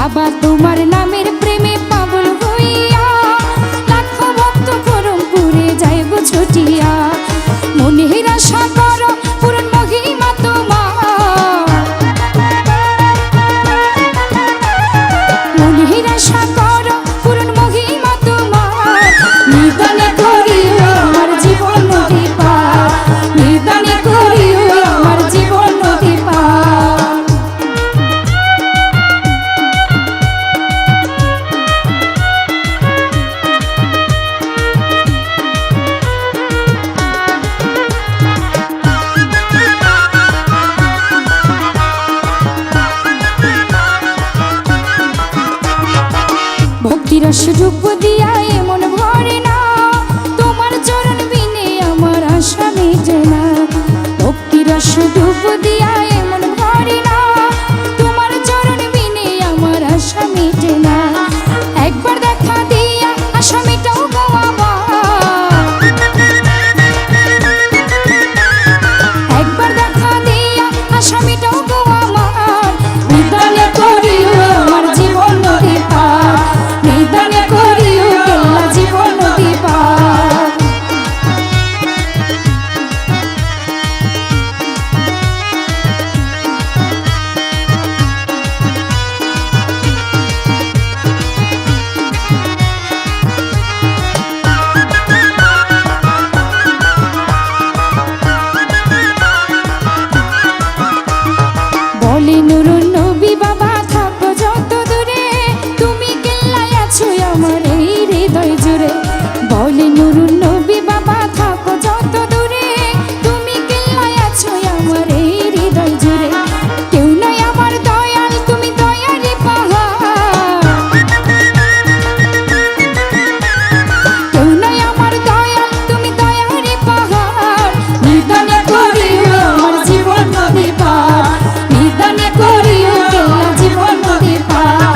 বাবা তোমার নামের প্রেমে পাগল হইয়া লাখো ভক্ত করমপুরে যায় গো ছুটিয়া। মনের আশা করো পূরণ মহিমা তোমার, মনের আশা করো পূরণ মহিমা তোমার। নিদানে করিও আমার জীবন নদী পার, নিদানে করিও আমার জীবন নদী পার। ভক্তিরস ডুব দিয়া এমন ভরে না, তোমার চরণ বিনে আমার আশা মিটে না। ভক্তিরস ডুব দিয়া এমন ভরে না, তোমার চরণ বিনে আমার আশা মিটে না। একবার দেখা দিয়া আশা মিটাও গো আমার, একবার দেখা দিয়া আশা মিটাও গো আমার। নিদানে করিও আমার জীবন নদী পার, নিদানে করিও কেল্লা জীবন নদী পার। বলে নুরুন নবী বাবা থাকো যত দূরে, তুমি কেল্লায় আছো আমার এই হৃদয় জুড়ে। বলে নুরুন নবী বাবা থাকো যত দূরে, তুমি কেল্লায় আছো আমার এই হৃদয় জুড়ে। কেউ নাই আমার দয়াল তুমি দয়ারি পাহাড়, কেউ নাই আমার দয়াল তুমি দয়ারি পাহাড়। নিদানে করিও আমার জীবন নদী পার, নিদানে করিও কেল্লা জীবন নদী পার।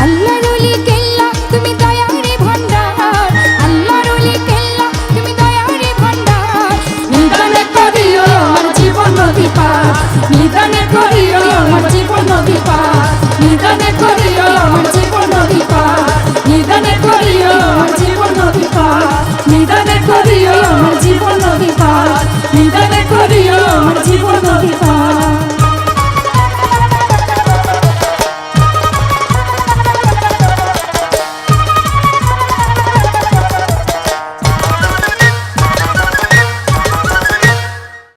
আল্লাহর ওলি কেল্লা তুমি দয়ারি ভান্ডার, আল্লাহর ওলি কেল্লা তুমি দয়ারি ভান্ডার। নিদানে করিও আমার জীবন নদী পার, নিদানে করিও আমার জীবন নদী পার, নিদানে করিও আমার জীবন নদী পার, নিদানে করিও আমার জীবন নদী পার, নিদানে করিও আমার জীবন নদী পার, নিদানে করিও আমার জীবন নদী পার।